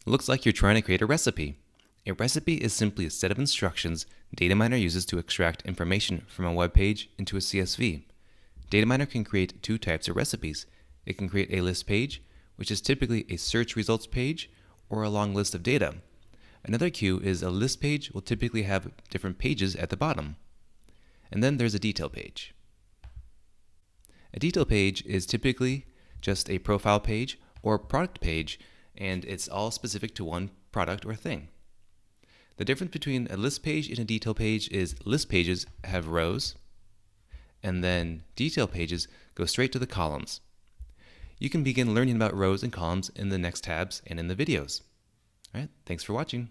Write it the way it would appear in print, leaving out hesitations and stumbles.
It looks like you're trying to create a recipe. A recipe is simply a set of instructions Dataminr uses to extract information from a web page into a CSV. Dataminr can create two types of recipes. It can create a list page, which is typically a search results page or a long list of data. Another queue is a list page will typically have different pages at the bottom. And then there's a detail page. A detail page is typically just a profile page or product page, and it's all specific to one product or thing. The difference between a list page and a detail page is list pages have rows, and then detail pages go straight to the columns. You can begin learning about rows and columns in the next tabs and in the videos. All right, thanks for watching.